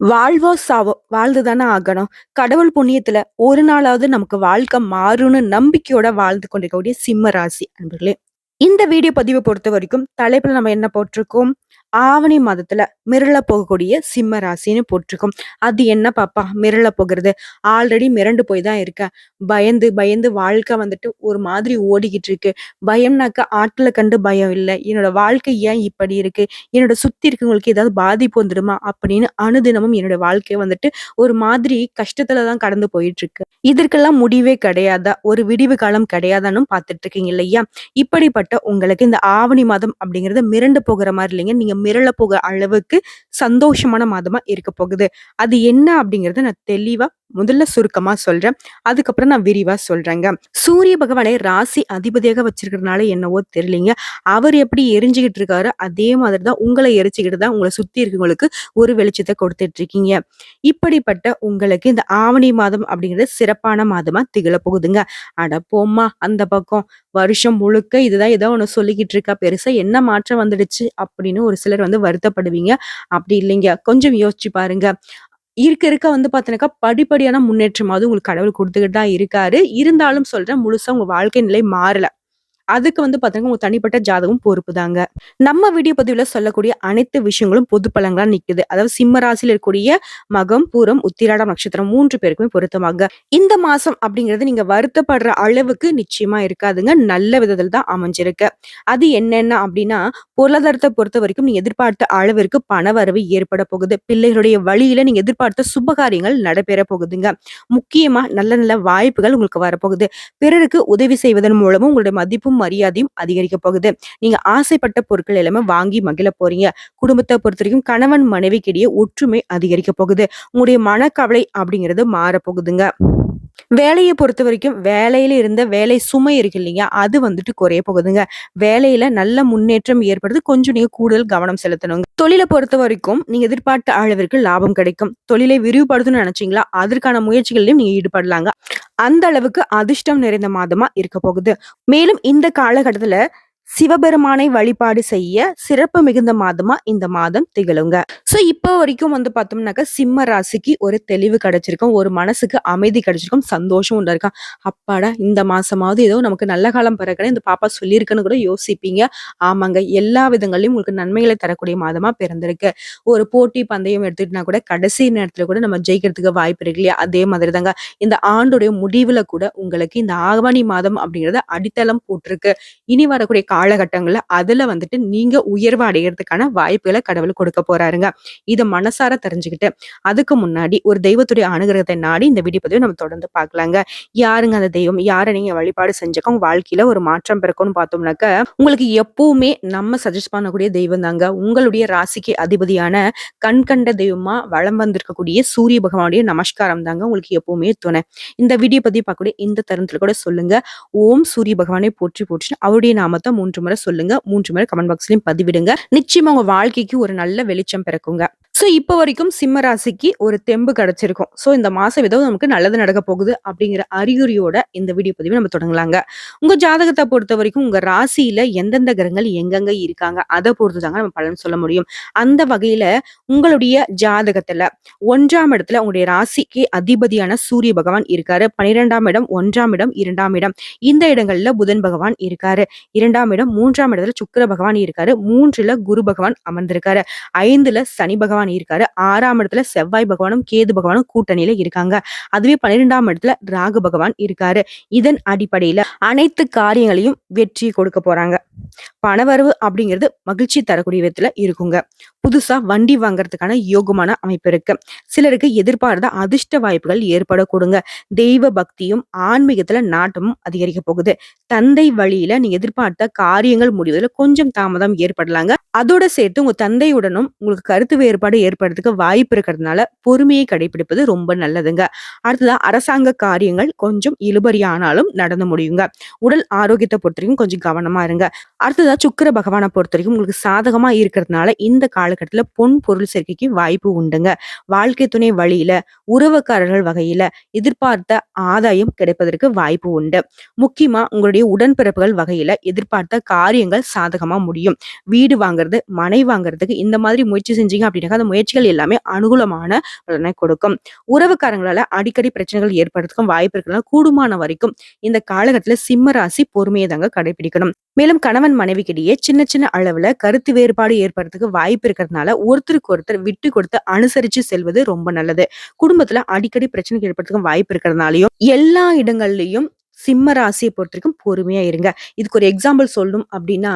வாழ்வோ சாவோ வாழ்ந்து தானே ஆகணும். கடவுள் புண்ணியத்துல ஒரு நாளாவது நமக்கு வாழ்க்கை மாறும்னு நம்பிக்கையோட வாழ்ந்து கொண்டிருக்கக்கூடிய சிம்ம ராசி அன்பர்களே. இந்த வீடியோ பதிவை பொறுத்த வரைக்கும் தலைப்புல நம்ம என்ன போட்டிருக்கோம்? ஆவணி மாதத்துல மிரள போகக்கூடிய சிம்ம ராசின்னு போட்டிருக்கோம். அது என்ன பாப்பா மிரள போகிறது? ஆல்ரெடி மிரண்டு போய் தான் இருக்கேன். பயந்து பயந்து வாழ்க்கை வந்துட்டு ஒரு மாதிரி ஓடிக்கிட்டு இருக்கு. பயம்னாக்க ஆட்களை கண்டு பயம் இல்ல. என்னோட வாழ்க்கை ஏன் இப்படி இருக்கு? என்னோட சுத்தி இருக்கவங்களுக்கு ஏதாவது பாதிப்பு வந்துடுமா? அப்படின்னு அனுதினமும் என்னோட வாழ்க்கை வந்துட்டு ஒரு மாதிரி கஷ்டத்துல தான் கடந்து போயிட்டு இருக்கு. இதற்கெல்லாம் முடிவே கிடையாதா? ஒரு விடிவு காலம் கிடையாதான்னு பார்த்துட்டு இருக்கீங்க இல்லையா? இப்படிப்பட்ட உங்களுக்கு இந்த ஆவணி மாதம் அப்படிங்கிறது மிரண்டு போகிற மாதிரி இல்லைங்க. நீங்க மிரள போகிற அளவுக்கு சந்தோஷமான மாதமா இருக்க போகுது. அது என்ன அப்படிங்கறத நான் தெளிவா முதல்ல சுருக்கமா சொல்றேன். அதுக்கப்புறம் நான் விரிவா சொல்றேங்க. சூரிய பகவானை ராசி அதிபதியாக வச்சிருக்கிறதுனால என்னவோ தெரியலீங்க. அவர் எப்படி எரிஞ்சுகிட்டு இருக்காரு, அதே மாதிரிதான் உங்களை எரிச்சுக்கிட்டு தான் உங்களை சுத்தி இருக்கவங்களுக்கு ஒரு வெளிச்சத்தை கொடுத்துட்டு இருக்கீங்க. இப்படிப்பட்ட உங்களுக்கு இந்த ஆவணி மாதம் அப்படிங்கிறது சிறப்பான மாதமா திகழ போகுதுங்க. அட போம்மா அந்த பக்கம், வருஷம் முழுக்க இதுதான் ஏதோ ஒண்ணு சொல்லிக்கிட்டு இருக்கா, பெருசா என்ன மாற்றம் வந்துடுச்சு அப்படின்னு ஒரு சிலர் வந்து வருத்தப்படுவீங்க. அப்படி இல்லைங்க, கொஞ்சம் யோசிச்சு பாருங்க. இருக்க இருக்க வந்து பாத்தீங்கன்னாக்கா படிப்படியான முன்னேற்றமாவது உங்களுக்கு கடவுள் கொடுத்துக்கிட்டு தான் இருக்காரு. இருந்தாலும் சொல்றேன், முழுசா உங்க வாழ்க்கை நிலை மாறல. அதுக்கு வந்து பாத்தீங்கன்னா உங்க தனிப்பட்ட ஜாதகம் பொறுப்பு தாங்க. நம்ம வீடியோ பதிவுல சொல்லக்கூடிய அனைத்து விஷயங்களும் பொது பலங்களா நிக்குது. அதாவது சிம்ம ராசியில இருக்கக்கூடிய மகம், பூரம், உத்திராடம் நட்சத்திரம் 3 பேருக்குமே பொருத்தமாங்க. இந்த மாசம் அப்படிங்கிறது நீங்க வருத்தப்படுற அளவுக்கு நிச்சயமா இருக்காதுங்க. நல்ல விதத்தில் தான் அமைஞ்சிருக்கு. அது என்னென்ன அப்படின்னா, பொருளாதாரத்தை பொறுத்த வரைக்கும் நீங்க எதிர்பார்த்த அளவிற்கு பண வரவு ஏற்பட போகுது. பிள்ளைகளுடைய வழியில நீங்க எதிர்பார்த்த சுபகாரியங்கள் நடைபெற போகுதுங்க. முக்கியமா நல்ல நல்ல வாய்ப்புகள் உங்களுக்கு வரப்போகுது. பிறருக்கு உதவி செய்வதன் மூலமும் உங்களுடைய மதிப்பும் மரியாதையும் அதிகரிக்க போகுது. நீங்க ஆசைப்பட்ட பொருட்கள் எல்லாமே வாங்கி மகிழ போறீங்க. குடும்பத்தை பொறுத்த வரைக்கும் கணவன் மனைவிக்கிடையே ஒற்றுமை அதிகரிக்க போகுது. உங்களுடைய மனக்கவலை அப்படிங்கிறது மாற போகுதுங்க. வேலையை பொறுத்த வரைக்கும் வேலையில இருந்த வேலை சுமை இருக்கு இல்லையா, அது வந்துட்டு குறைய போகுதுங்க. வேலையில நல்ல முன்னேற்றம் ஏற்படுது. கொஞ்சம் நீங்க கூடுதல் கவனம் செலுத்தணுங்க. தொழிலை பொறுத்த வரைக்கும் நீங்க எதிர்பார்த்த அளவிற்கு லாபம் கிடைக்கும். தொழிலை விரிவுபடுத்தணும்னு நினைச்சீங்களா, அதற்கான முயற்சிகளிலும் நீங்க ஈடுபடலாங்க. அந்த அளவுக்கு அதிர்ஷ்டம் நிறைந்த மாதமா இருக்க போகுது. மேலும் இந்த காலகட்டத்துல சிவபெருமானை வழிபாடு செய்ய சிறப்பு மிகுந்த மாதமா இந்த மாதம் திகழுங்க. சோ இப்போ வரைக்கும் வந்து பார்த்தோம்னாக்க சிம்ம ராசிக்கு ஒரு தெளிவு கிடைச்சிருக்கும், ஒரு மனசுக்கு அமைதி கிடைச்சிருக்கும், சந்தோஷம் உண்டாயிருக்கும். அப்பாடா இந்த மாசமாவது ஏதோ நமக்கு நல்ல காலம் பிறகுன்னு இந்த பாப்பா சொல்லியிருக்குன்னு கூட யோசிப்பீங்க. ஆமாங்க, எல்லா விதங்களையும் உங்களுக்கு நன்மைகளை தரக்கூடிய மாதமா பிறந்திருக்கு. ஒரு போட்டி பந்தயம் எடுத்துக்கிட்டா கூட கடைசி நேரத்துல கூட நம்ம ஜெயிக்கிறதுக்கு வாய்ப்பு இருக்கு இல்லையா, அதே மாதிரி தாங்க இந்த ஆண்டுடைய முடிவுல கூட உங்களுக்கு இந்த ஆவணி மாதம் அப்படிங்கறது அடித்தளம் போட்டிருக்கு. இனி வரக்கூடிய காலகட்டங்கள்ல அதுல வந்துட்டு நீங்க உயர்வு அடைகிறதுக்கான வாய்ப்புகளை கடவுள் கொடுக்க போறாருங்க. இத மனசார தெரிஞ்சுக்கிட்டு அதுக்கு முன்னாடி ஒரு தெய்வத்துடைய அனுகிரகத்தை நாடி இந்த வீடியோ பதிவை நம்ம தொடர்ந்து பார்க்கலாங்க. யாருங்க அந்த தெய்வம், யாரை நீங்க வழிபாடு செஞ்சக்க உங்க வாழ்க்கையில ஒரு மாற்றம் பிறக்கும்னு பார்த்தோம்னாக்க, உங்களுக்கு எப்பவுமே நம்ம சஜஸ்ட் பண்ணக்கூடிய தெய்வம் தாங்க உங்களுடைய ராசிக்கு அதிபதியான கண் கண்ட தெய்வமா வலம் வந்திருக்கக்கூடிய சூரிய பகவானுடைய நமஸ்காரம் தாங்க உங்களுக்கு எப்பவுமே துணை. இந்த வீடியோ பதிவு பார்க்கக்கூடிய இந்த தருணத்துல கூட சொல்லுங்க, ஓம் சூரிய பகவானை போற்றி போற்றி அவருடைய நாமத்தை 3 முறை சொல்லுங்க. 3 முறை கமெண்ட் பாக்ஸ்லயும் பதிவிடுங்க. நிச்சயமா உங்க வாழ்க்கைக்கு ஒரு நல்ல வெளிச்சம் பிறக்குங்க. சோ இப்ப வரைக்கும் சிம்ம ராசிக்கு ஒரு தெம்பு கிடைச்சிருக்கும். சோ இந்த மாசம் ஏதோ நமக்கு நல்லது நடக்க போகுது அப்படிங்கிற அறிகுறியோட இந்த வீடியோ பதிவை நம்ம தொடங்கலாங்க. உங்க ஜாதகத்தை பொறுத்த வரைக்கும் உங்க ராசியில எந்தெந்த கிரகங்கள் எங்கெங்க இருக்காங்க அதை பொறுத்து தாங்க நம்ம பலன் சொல்ல முடியும். அந்த வகையில உங்களுடைய ஜாதகத்துல 1ஆம் இடத்துல உங்களுடைய ராசிக்கு அதிபதியான சூரிய பகவான் இருக்காரு. 12ஆம் இடம், 1ஆம் இடம், 2ஆம் இடம், இந்த இடங்கள்ல புதன் பகவான் இருக்காரு. 2ஆம் இடம், 3ஆம் இடத்துல சுக்கிர பகவான் இருக்காரு. 3ல குரு பகவான் அமர்ந்திருக்காரு. 5ல சனி பகவான் இருக்காரு. 6ஆம் இடத்துல செவ்வாய் பகவானும் கேது பகவானும் கூட்டணியில இருக்காங்க. அதுவே 12ஆம் இடத்துல ராகு பகவான் இருக்காரு. இதன் அடிப்படையில அனைத்து காரியங்களையும் வெற்றி கொடுக்க போறாங்க. பணவரவு அப்படிங்கிறது மகிழ்ச்சி தரக்கூடிய விதத்துல இருக்குங்க. புதுசா வண்டி வாங்குறதுக்கான யோகமான அமைப்பு இருக்கு. சிலருக்கு எதிர்பார்த்த அதிர்ஷ்ட வாய்ப்புகள் ஏற்படக்கூடுங்க. தெய்வ பக்தியும் ஆன்மீகத்துல நாட்டமும் அதிகரிக்க போகுது. தந்தை வழியில நீங்க எதிர்பார்த்த காரியங்கள் முடிவதில் கொஞ்சம் தாமதம் ஏற்படலாங்க. அதோட சேர்த்து உங்க தந்தையுடனும் உங்களுக்கு கருத்து வேறுபாடு ஏற்படுறதுக்கு வாய்ப்பு இருக்கிறதுனால பொறுமையை கடைபிடிப்பது ரொம்ப நல்லதுங்க. அடுத்ததா அரசாங்க காரியங்கள் கொஞ்சம் இழுபறியானாலும் நடந்து முடியுங்க. உடல் ஆரோக்கியத்தை பொறுத்த வரைக்கும் கொஞ்சம் கவனமா இருங்க. அடுத்ததா சுக்கிர பகவானை பொறுத்த வரைக்கும் உங்களுக்கு சாதகமா இருக்கிறதுனால இந்த காலகட்டத்துல பொன் பொருள் சேர்க்கைக்கு வாய்ப்பு உண்டுங்க. வாழ்க்கை துணை வழியில, உறவுக்காரர்கள் வகையில எதிர்பார்த்த ஆதாயம் கிடைப்பதற்கு வாய்ப்பு உண்டு. முக்கியமா உங்களுடைய உடன்பிறப்புகள் வகையில எதிர்பார்த்த காரியங்கள் சாதகமா முடியும். வீடு வாங்குறது, மனை வாங்குறதுக்கு இந்த மாதிரி முயற்சி செஞ்சீங்க அப்படின்னாக்கா அந்த முயற்சிகள் எல்லாமே அனுகூலமான பலனை கொடுக்கும். உறவுக்காரங்களால அடிக்கடி பிரச்சனைகள் ஏற்படுறதுக்கும் வாய்ப்பு இருக்கிறதுனால கூடுமான வரைக்கும் இந்த காலகட்டத்துல சிம்ம ராசி பொறுமையை தாங்க கடைபிடிக்கணும். மேலும் கணவன் மனைவிக்கிடையே சின்ன சின்ன அளவுல கருத்து வேறுபாடு ஏற்படுறதுக்கு வாய்ப்பு இருக்கிறதுனால ஒருத்தருக்கு ஒருத்தர் விட்டு கொடுத்து அனுசரிச்சு செல்வது ரொம்ப நல்லது. குடும்பத்துல அடிக்கடி பிரச்சனை ஏற்படுறதுக்கு வாய்ப்பு இருக்கிறதுனாலயும் எல்லா இடங்கள்லயும் சிம்ம ராசியை பொறுத்தவரைக்கும் பொறுமையா இருங்க. இதுக்கு ஒரு எக்ஸாம்பிள் சொல்லணும் அப்படின்னா,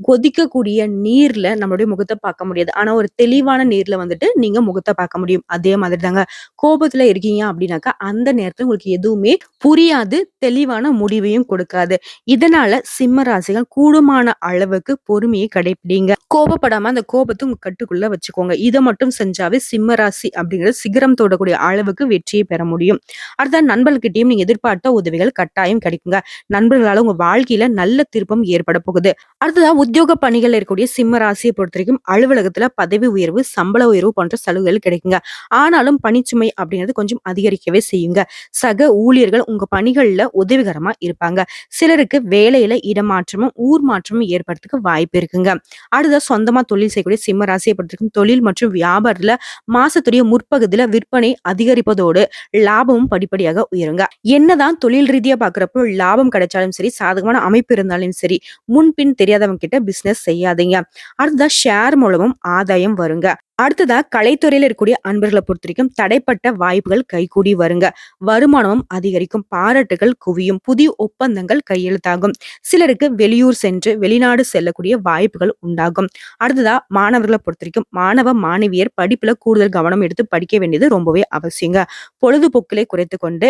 கொதிக்கக்கூடிய நீர்ல நம்மளுடைய முகத்த பார்க்க முடியாது. ஆனா ஒரு தெளிவான நீர்ல வந்துட்டு நீங்க முகத்த பார்க்க முடியும். அதே மாதிரி தாங்க கோபத்துல இருக்கீங்க அப்படின்னாக்கா, அந்த நேரத்துல உங்களுக்கு எதுவுமே புரியாது. தெளிவான முடிவையும் கொடுக்காது. இதனால சிம்ம ராசிகள் கூடுமான அளவுக்கு பொறுமையை கடைபிடிங்க. கோபப்படாம அந்த கோபத்தை உங்க கட்டுக்குள்ள வச்சுக்கோங்க. இத மட்டும் செஞ்சாவே சிம்ம ராசி அப்படிங்கிறது சிகரம் தொடக்கூடிய அளவுக்கு வெற்றியை பெற முடியும். அடுத்த நண்பர்கிட்டயும் நீங்க எதிர்பார்த்த உதவிகள் கட்டாயம் கிடைக்குங்க. நண்பர்களால உங்க வாழ்க்கையில நல்ல திருப்பம் ஏற்பட போகுது. அடுத்ததா உத்தியோக பணிகள் இருக்கக்கூடிய சிம்ம ராசியை பொறுத்த வரைக்கும் அலுவலகத்துல பதவி உயர்வு, சம்பள உயர்வு போன்ற சலுகைகள் கிடைக்குங்க. ஆனாலும் பணிச்சுமை அப்படிங்கிறது கொஞ்சம் அதிகரிக்கவே செய்யுங்க. சக ஊழியர்கள் உங்க பணிகள்ல உதவிகரமா இருப்பாங்க. சிலருக்கு வேலையில இடமாற்றமும் ஊர் மாற்றமும் ஏற்படுறதுக்கு வாய்ப்பு இருக்குங்க. அடுத்த சொந்தமா தொழில் செய்யக்கூடிய சிம்ம ராசியை பொறுத்த வரைக்கும் தொழில் மற்றும் வியாபாரத்துல மாசத்துடைய முற்பகுதியில விற்பனை அதிகரிப்பதோடு லாபமும் படிப்படியாக உயருங்க. என்னதான் தொழில் ரீதியா பாக்குறப்போ லாபம் கிடைச்சாலும் சரி, சாதகமான அமைப்பு இருந்தாலும் சரி, முன்பின் தெரியாதவங்க கிட்ட பிசினஸ் செய்யாதீங்க. அடுத்ததா ஷேர் மூலமும் ஆதாயம் வருங்க. அடுத்ததா கலைத்துறையில இருக்கக்கூடிய அன்பர்களை பொறுத்த வரைக்கும் தடைப்பட்ட வாய்ப்புகள் கைகூடி வருங்க. வருமானமும் அதிகரிக்கும், பாராட்டுகள் குவியும், புதிய ஒப்பந்தங்கள் கையெழுத்தாகும். சிலருக்கு வெளியூர் சென்று வெளிநாடு செல்லக்கூடிய வாய்ப்புகள் உண்டாகும். அடுத்ததா மாணவர்களை பொறுத்த வரைக்கும் மாணவ மாணவியர் படிப்புல கூடுதல் கவனம் எடுத்து படிக்க வேண்டியது ரொம்பவே அவசியங்க. பொழுதுபோக்கிலே குறைத்து கொண்டு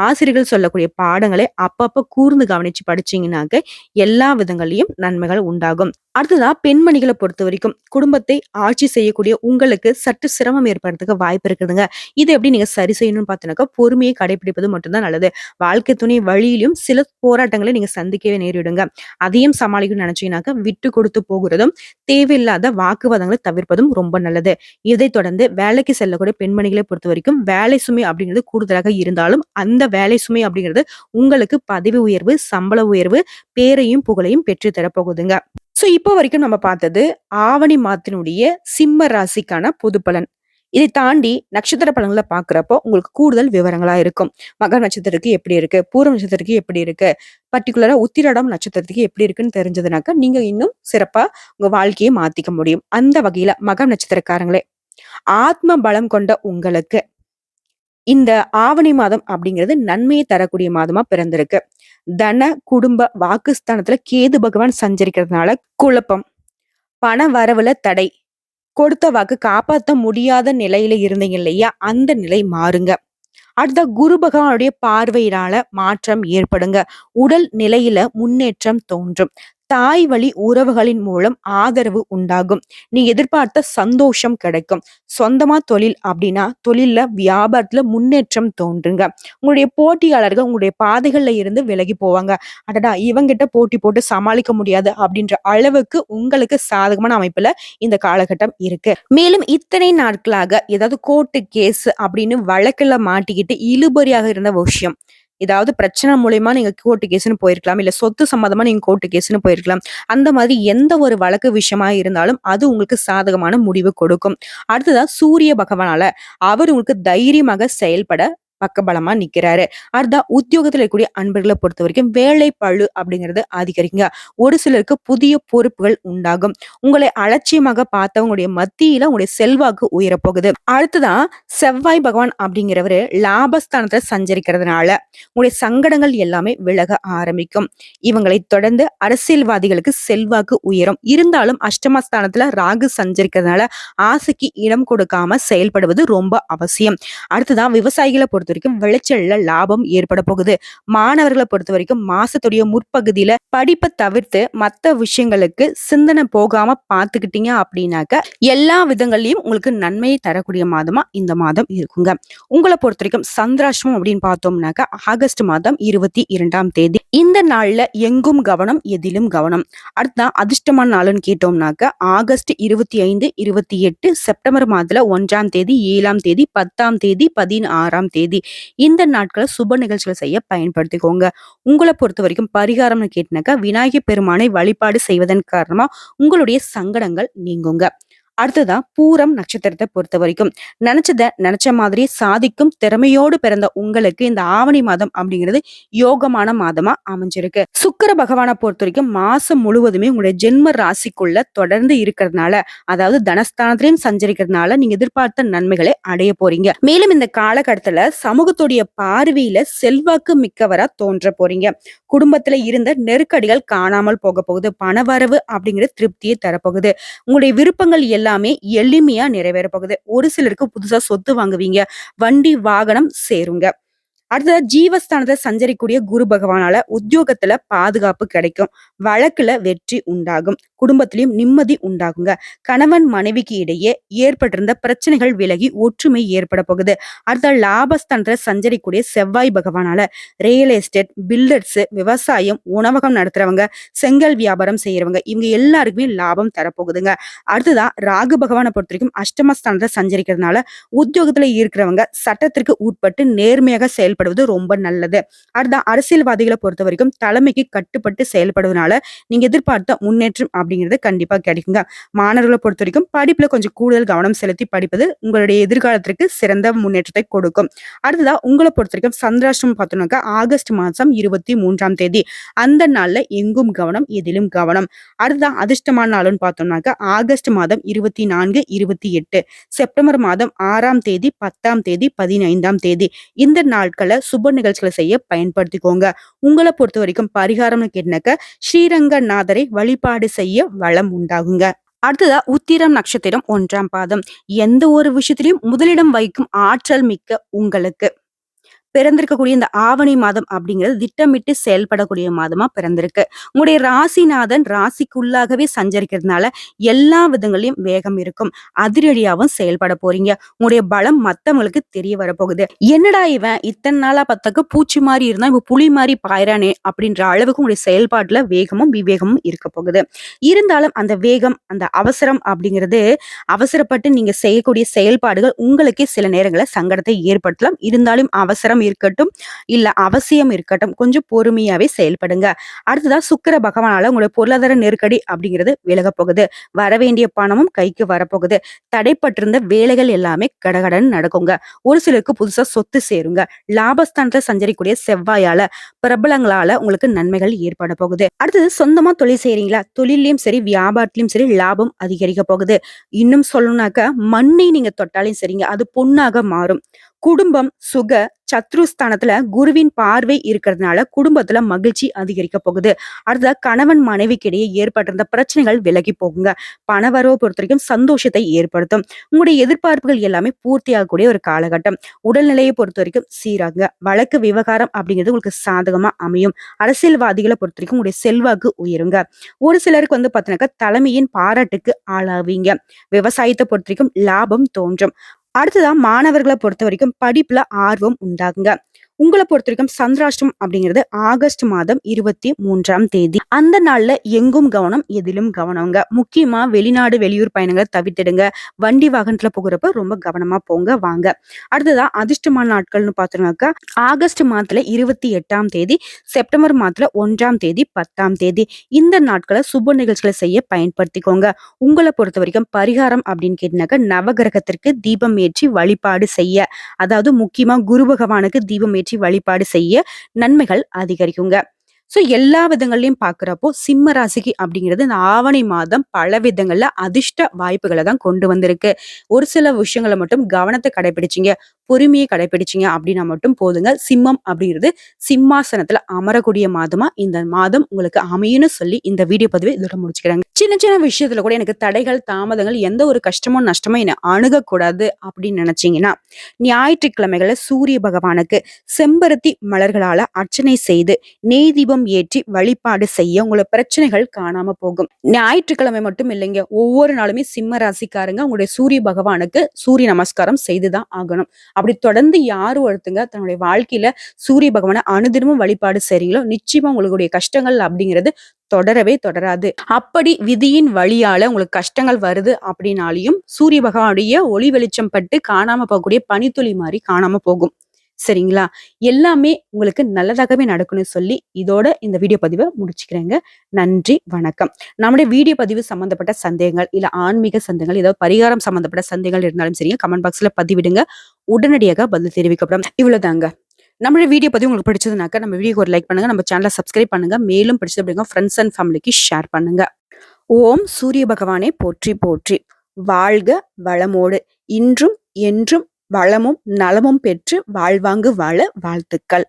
ஆசிரியர்கள் சொல்லக்கூடிய பாடங்களை அப்பப்ப கூர்ந்து கவனிச்சு படிச்சீங்கன்னாக்க எல்லா விதங்களையும் நன்மைகள் உண்டாகும். அடுத்ததா பெண்மணிகளை பொறுத்த வரைக்கும் குடும்பத்தை ஆட்சி செய்யக்கூடிய உங்களுக்கு சற்று சிரமம் ஏற்படுறதுக்கு வாய்ப்பு இருக்குதுங்க. இதை எப்படி நீங்க சரி செய்யணும்னு பார்த்தீங்கன்னாக்கா பொறுமையை கடைபிடிப்பது மட்டும்தான் நல்லது. வாழ்க்கை துணை வழியிலும் சில போராட்டங்களை நீங்க சந்திக்கவே நேரிடுங்க. அதையும் சமாளிக்கணும்னு நினைச்சீங்கன்னாக்கா விட்டு கொடுத்து போகிறதும், தேவையில்லாத வாக்குவாதங்களை தவிர்ப்பதும் ரொம்ப நல்லது. இதைத் தொடர்ந்து வேலைக்கு செல்லக்கூடிய பெண்மணிகளை பொறுத்த வரைக்கும் வேலை சுமை அப்படிங்கிறது கூடுதலாக இருந்தாலும் அந்த வேலை சுமை அப்படிங்கிறது உங்களுக்கு பதவி உயர்வு, சம்பள உயர்வு, பேரையும் புகழையும் பெற்று தரப்போகுதுங்க. சோ இப்போ வரைக்கும் நம்ம பார்த்தது ஆவணி மாதத்தினுடைய சிம்ம ராசிக்கான பொது பலன். இதை தாண்டி நட்சத்திர பலன்களை பாக்குறப்போ உங்களுக்கு கூடுதல் விவரங்களா இருக்கும். மக நட்சத்திரத்துக்கு எப்படி இருக்கு, பூரம் நட்சத்திரத்துக்கு எப்படி இருக்கு, பர்டிகுலரா உத்திராடம் நட்சத்திரத்துக்கு எப்படி இருக்குன்னு தெரிஞ்சதுனாக்க நீங்க இன்னும் சிறப்பா உங்க வாழ்க்கையை மாத்திக்க முடியும். அந்த வகையில மக நட்சத்திரக்காரங்களே, ஆத்ம பலம் கொண்ட உங்களுக்கு இந்த ஆவணி மாதம் அப்படிங்கிறது நன்மையை தரக்கூடிய மாதமா பிறந்திருக்கு. தன குடும்ப வாக்குஸ்தானத்துல கேது பகவான் சஞ்சரிக்கிறதுனால குழப்பம், பண வரவுல தடை, கொடுத்த வாக்கு காப்பாற்ற முடியாத நிலையில இருந்தீங்க இல்லையா, அந்த நிலை மாறுங்க. அடுத்த குரு பகவானுடைய பார்வையினால மாற்றம் ஏற்படுங்க. உடல் நிலையில முன்னேற்றம் தோன்றும். தாய் வழி உறவுகளின் மூலம் ஆதரவு உண்டாகும். நீ எதிர்பார்த்த சந்தோஷம் கிடைக்கும். சொந்தமா தொழில் அப்படின்னா தொழில்ல வியாபாரத்துல முன்னேற்றம் தோன்றுங்க. உங்களுடைய போட்டியாளர்கள் உங்களுடைய பாதைகள்ல இருந்து விலகி போவாங்க. அடடா இவங்கிட்ட போட்டி போட்டு சமாளிக்க முடியாது அப்படின்ற அளவுக்கு உங்களுக்கு சாதகமான அமைப்புல இந்த காலகட்டம் இருக்கு. மேலும் இத்தனை நாட்களாக ஏதாவது கோர்ட்டு கேஸ் அப்படின்னு வழக்குல மாட்டிக்கிட்டு இழுபறியாக இருந்த விஷயம், ஏதாவது பிரச்சனை மூலியமா நீங்க கோர்ட்டு கேஸ்ன்னு போயிருக்கலாம், இல்ல சொத்து சம்பந்தமா நீங்க கோர்ட்டு கேஸ்ன்னு போயிருக்கலாம். அந்த மாதிரி எந்த ஒரு வழக்கு விஷயமா இருந்தாலும் அது உங்களுக்கு சாதகமான முடிவு கொடுக்கும். அடுத்ததா சூரிய பகவானால அவர் உங்களுக்கு தைரியமாக செயல்பட பக்கபலமா நிக்கிறாரு. அடுத்தா உத்தியோகத்துல இருக்கக்கூடிய அன்பர்களை பொறுத்த வரைக்கும் வேலை பளு அப்படிங்கிறது அதிகரிக்குங்க. ஒரு சிலருக்கு புதிய பொறுப்புகள் உண்டாகும். உங்களை அலட்சியமாக பார்த்தவங்களுடைய மத்தியில உங்களுடைய செல்வாக்கு உயரப்போகுது. அடுத்ததான் செவ்வாய் பகவான் அப்படிங்கிறவரு லாபஸ்தானத்துல சஞ்சரிக்கிறதுனால உங்களுடைய சங்கடங்கள் எல்லாமே விலக ஆரம்பிக்கும். இவங்களை தொடர்ந்து அரசியல்வாதிகளுக்கு செல்வாக்கு உயரும். இருந்தாலும் அஷ்டமஸ்தானத்துல ராகு சஞ்சரிக்கிறதுனால ஆசைக்கு இடம் கொடுக்காம செயல்படுவது ரொம்ப அவசியம். அடுத்ததான் விவசாயிகளை பொறுத்த வரைக்கும் விளைச்சல்ல லாபம் ஏற்பட போகுது. மாணவர்களை பொறுத்த வரைக்கும் மாசத்துடைய முற்பகுதியில படிப்பை தவிர்த்து மத்த விஷயங்களுக்கு சிந்தனை போகாம பாத்துக்கிட்டீங்க அப்படின்னாக்க எல்லா விதங்கள்லயும் உங்களுக்கு நன்மையை தரக்கூடிய மாதமா இந்த மாதம் இருக்குங்க. உங்களை பொறுத்த வரைக்கும் சந்திராஷ்டமம் அப்படின்னு பார்த்தோம்னாக்க ஆகஸ்ட் மாதம் 22ஆம் தேதி. இந்த நாள்ல எங்கும் கவனம், எதிலும் கவனம். அடுத்த அதிர்ஷ்டமான நாள்னு கேட்டோம்னாக்க ஆகஸ்ட் 25, 28, செப்டம்பர் மாதத்துல 1ஆம் தேதி, 7ஆம் தேதி, 10ஆம் தேதி, 16ஆம் தேதி. இந்த நாட்களை சுப நிகழ்ச்சிகள் செய்ய பயன்படுத்திக்கோங்க. உங்களை பொறுத்த வரைக்கும் பரிகாரம்னு கேட்டினாக்கா விநாயகர் பெருமானை வழிபாடு செய்வதன் காரணமா உங்களுடைய சங்கடங்கள் நீங்குங்க. அடுத்ததா பூரம் நட்சத்திரத்தை பொறுத்த வரைக்கும் நினைச்ச மாதிரி சாதிக்கும் திறமையோடு பிறந்த உங்களுக்கு இந்த ஆவணி மாதம் அப்படிங்கிறது யோகமான மாதமா அமைஞ்சிருக்கு. சுக்கிர பகவானை பொறுத்த வரைக்கும் மாசம் முழுவதுமே உங்களுடைய ஜென்ம ராசிக்குள்ள தொடர்ந்து இருக்கிறதுனால, அதாவது தனஸ்தானத்திலையும் சஞ்சரிக்கிறதுனால நீங்க எதிர்பார்த்த நன்மைகளை அடைய போறீங்க. மேலும் இந்த காலகட்டத்துல சமூகத்துடைய பார்வையில செல்வாக்கு மிக்கவரா தோன்ற போறீங்க. குடும்பத்துல இருந்த நெருக்கடிகள் காணாமல் போக போகுது. பணவரவு அப்படிங்கிற திருப்தியை தரப்போகுது. உங்களுடைய விருப்பங்கள் எல்லாமே எளிமையா நிறைவேற போகுது. ஒரு சிலருக்கு புதுசா சொத்து வாங்குவீங்க. வண்டி வாகனம் சேருங்க. அடுத்ததா ஜீவஸ்தானத்தை சஞ்சரிக்கூடிய குரு பகவானால உத்தியோகத்துல பாதுகாப்பு கிடைக்கும். வழக்குல வெற்றி உண்டாகும். குடும்பத்திலையும் நிம்மதி உண்டாகுங்க. கணவன் மனைவிக்கு இடையே ஏற்பட்டிருந்த பிரச்சனைகள் விலகி ஒற்றுமை ஏற்பட போகுது. அடுத்த லாபஸ்தானத்துல சஞ்சரிக்கூடிய செவ்வாய் பகவானால ரியல் எஸ்டேட், பில்டர்ஸ், விவசாயம், உணவகம் நடத்துறவங்க, செங்கல் வியாபாரம் செய்யறவங்க இவங்க எல்லாருக்குமே லாபம் தரப்போகுதுங்க. அடுத்ததா ராகு பகவானை பொறுத்த வரைக்கும் அஷ்டமஸ்தானத்தை சஞ்சரிக்கிறதுனால உத்தியோகத்துல இருக்கிறவங்க சட்டத்திற்கு உட்பட்டு நேர்மையாக செயல்படுவது ரொம்ப நல்லது. அடுத்த அரசியல்வாதிகளை பொறுத்த வரைக்கும் தலைமைக்கு கட்டுப்பட்டு செயல்படுவதனால நீங்க எதிர்பார்த்த முன்னேற்றம் அப்படிங்கிறது கண்டிப்பா கிடைக்குங்க. மாணவர்களை பொறுத்த வரைக்கும் படிப்புல கொஞ்சம் கூடுதல் கவனம் செலுத்தி படிப்பது உங்களுடைய எதிர்காலத்திற்கு சிறந்த முன்னேற்றத்தை கொடுக்கும். அடுத்ததா உங்களை பொறுத்த வரைக்கும் சந்திராஷ்டிரமம் பார்த்தோம்னாக்கா ஆகஸ்ட் மாதம் 23ஆம் தேதி. அந்த நாள்ல எங்கும் கவனம், எதிலும் கவனம். அடுத்ததா அதிர்ஷ்டமான நாள்னு பார்த்தோம்னாக்கா ஆகஸ்ட் மாதம் 24, 28, செப்டம்பர் மாதம் 6ஆம் தேதி, 10ஆம் தேதி, 15ஆம் தேதி. இந்த நாட்களை சுப நிகழ்ச்சிகளை செய்ய பயன்படுத்திக்கோங்க. உங்களை பொறுத்த வரைக்கும் பரிகாரம்னு கேட்டாக்க ஸ்ரீரங்கநாதரை வழிபாடு செய்ய வளம் உண்டாகுங்க. அடுத்ததா உத்திரம் நட்சத்திரம் 1ஆம் பாதம். எந்த ஒரு விஷயத்திலையும் முதலிடம் வைக்கும் ஆற்றல் மிக்க உங்களுக்கு பிறந்திருக்கக்கூடிய இந்த ஆவணி மாதம் அப்படிங்கிறது திட்டமிட்டு செயல்படக்கூடிய மாதமா பிறந்திருக்கு. உங்களுடைய ராசிநாதன் ராசிக்குள்ளாகவே சஞ்சரிக்கிறதுனால எல்லா விதங்களையும் வேகம் இருக்கும். அதிரடியாவும் செயல்பட போறீங்க. உங்களுடைய பலம் மத்தவங்களுக்கு தெரிய வரப்போகுது. என்னடா இவன் இத்தனை நாளா பார்த்தாக்க பூச்சி மாதிரி இருந்தா இப்ப புலி மாதிரி பாயிறானே அப்படின்ற அளவுக்கு உங்களுடைய செயல்பாட்டுல வேகமும் விவேகமும் இருக்க போகுது. இருந்தாலும் அந்த வேகம், அந்த அவசரம் அப்படிங்கிறது அவசரப்பட்டு நீங்க செய்யக்கூடிய செயல்பாடுகள் உங்களுக்கே சில நேரங்களில் சங்கடத்தை ஏற்படுத்தலாம். இருந்தாலும் அவசரம் இருக்கட்டும், இல்ல அவசியம் இருக்கட்டும், கொஞ்சம் பொறுமையாவே செயல்படுங்க. அடுத்ததா சுக்கிர பகவானால உங்களுடைய பொருளாதார நெருக்கடி அப்படிங்கிறது விலக போகுது. வரவேண்டிய பணமும் கைக்கு வரப்போகுது. தடைப்பட்டிருந்த வேலைகள் எல்லாமே கடகடன் நடக்குங்க. ஒரு சிலருக்கு புதுசா சொத்து சேருங்க. லாபஸ்தானத்தை சஞ்சரிக்கூடிய செவ்வாயால பிரபலங்களால உங்களுக்கு நன்மைகள் ஏற்பட போகுது. அடுத்தது சொந்தமா தொழில் செய்யறீங்களா? தொழிலையும் சரி, வியாபாரத்திலும் சரி லாபம் அதிகரிக்க போகுது. இன்னும் சொல்லணும்னாக்க மண்ணை நீங்க தொட்டாலும் சரிங்க, அது பொன்னாக மாறும். குடும்பம் சுக சத்ருஸ்தானத்துல குருவின் பார்வை இருக்கிறதுனால குடும்பத்துல மகிழ்ச்சி அதிகரிக்க போகுது. அடுத்த கணவன் மனைவிக்கு இடையே ஏற்பட்டிருந்த பிரச்சனைகள் விலகி போகுங்க. பணவரவை பொறுத்த வரைக்கும் சந்தோஷத்தை ஏற்படுத்தும். உங்களுடைய எதிர்பார்ப்புகள் எல்லாமே பூர்த்தியாகக்கூடிய ஒரு காலகட்டம். உடல்நிலையை பொறுத்த வரைக்கும் சீராங்க. வழக்கு விவகாரம் அப்படிங்கிறது உங்களுக்கு சாதகமா அமையும். அரசியல்வாதிகளை பொறுத்த வரைக்கும் உங்களுடைய செல்வாக்கு உயருங்க. ஒரு சிலருக்கு பாத்தீங்கன்னாக்கா தலைமையின் பாராட்டுக்கு ஆளாவீங்க. விவசாயத்தை பொறுத்த வரைக்கும் லாபம் தோன்றும். அடுத்ததா மாணவர்களை பொறுத்த வரைக்கும் படிப்புல ஆர்வம் உண்டாகுங்க. உங்களை பொறுத்த வரைக்கும் சந்திராஷ்டிரம் அப்படிங்கிறது ஆகஸ்ட் மாதம் 23ஆம் தேதி. அந்த நாள்ல எங்கும் கவனம், எதிலும் கவனங்க. முக்கியமா வெளிநாடு, வெளியூர் பயணங்களை தவிர்த்திடுங்க. வண்டி வாகனத்துல போகிறப்ப ரொம்ப கவனமா போங்க வாங்க. அடுத்ததா அதிர்ஷ்டமான நாட்கள்னு பார்த்தோம்னாக்கா ஆகஸ்ட் மாதத்துல 28ஆம் தேதி, செப்டம்பர் மாதத்துல 1ஆம் தேதி, 10ஆம் தேதி. இந்த நாட்களை சுப நிகழ்ச்சிகளை செய்ய பயன்படுத்திக்கோங்க. உங்களை பொறுத்த வரைக்கும் பரிகாரம் அப்படின்னு கேட்டீங்கன்னாக்கா நவகிரகத்திற்கு தீபம் ஏற்றி வழிபாடு செய்ய, அதாவது முக்கியமா குரு பகவானுக்கு தீபம் ஏற்றி வழிபாடு செய்ய நன்மைகள் அதிகரிக்குங்க. சோ எல்லா விதங்கள்லயும் பாக்குறப்போ சிம்ம ராசிக்கு அப்படிங்கிறது இந்த ஆவணி மாதம் பல விதங்கள்ல அதிர்ஷ்ட வாய்ப்புகளை தான் கொண்டு வந்திருக்கு. ஒரு சில விஷயங்களை மட்டும் கவனத்தை கடைபிடிச்சிங்க, பொறுமையை கடைபிடிச்சிங்க அப்படின்னா மட்டும் போதுங்க. சிம்மம் அப்படிங்கிறது சிம்மாசனத்துல அமரக்கூடிய மாதமா இந்த மாதம் உங்களுக்கு அமையும்னு சொல்லி இந்த வீடியோ பதிவை இதோட முடிச்சுக்கிறாங்க. சின்ன சின்ன விஷயத்துல கூட எனக்கு தடைகள், தாமதங்கள், எந்த ஒரு கஷ்டமோ நஷ்டமோ என்னை அணுகக்கூடாது அப்படின்னு நினைச்சீங்கன்னா ஞாயிற்றுக்கிழமைகளை சூரிய பகவானுக்கு செம்பருத்தி மலர்களால அர்ச்சனை செய்து நெய் தீபம் ஏற்றி வழிபாடு செய்ய உங்களை பிரச்சனைகள் காணாம போகும். ஞாயிற்றுக்கிழமை மட்டும் இல்லைங்க, ஒவ்வொரு நாளுமே சிம்ம ராசிக்காரங்க உங்களுடைய சூரிய பகவானுக்கு சூரிய நமஸ்காரம் செய்துதான் ஆகணும். அப்படி தொடர்ந்து யாரும் ஒருத்தங்க தன்னுடைய வாழ்க்கையில சூரிய பகவானை அனுதினமும் வழிபாடு செய்றீங்களோ நிச்சயமா உங்களுடைய கஷ்டங்கள் அப்படிங்கிறது தொடரவே தொடராது. அப்படி விதியின் வழியால உங்களுக்கு கஷ்டங்கள் வருது அப்படின்னாலையும் சூரிய பகவானுடைய ஒளி வெளிச்சம் பட்டு காணாம போகக்கூடிய பனித்துளி மாதிரி காணாம போகும். சரிங்களா? எல்லாமே உங்களுக்கு நல்லதாகவே நடக்கும்னு சொல்லி, இதோட இந்த வீடியோ பதிவ முடிச்சுக்கிறேங்க. நன்றி, வணக்கம். நம்முடைய வீடியோ பதிவு சம்மந்தப்பட்ட சந்தேகங்கள், இல்ல ஆன்மீக சந்தேகங்கள், ஏதாவது பரிகாரம் சம்மந்தப்பட்ட சந்தேகங்கள் இருந்தாலும் சரிங்க, கமெண்ட் பாக்ஸ்ல பதிவிடுங்க. உடனடியாக பதில் தெரிவிக்கப்படும். இவ்வளவுதாங்க. நம்மளுடைய வீடியோ பதிவு உங்களுக்கு பிடிச்சதுனாக்கா, நம்ம வீடியோக்கு ஒரு லைக் பண்ணுங்க. நம்ம சேனலை சப்ஸ்கிரைப் பண்ணுங்க. மேலும் பிடிச்சது அப்படிங்க ஃப்ரெண்ட்ஸ் அண்ட் ஃபேமிலிக்கு ஷேர் பண்ணுங்க. ஓம் சூரிய பகவானே போற்றி போற்றி. வாழ்க வளமோடு. இன்றும் என்றும் வளமும் நலமும் பெற்று வாழ்வாங்கு வாழ வாழ்த்துக்கள்.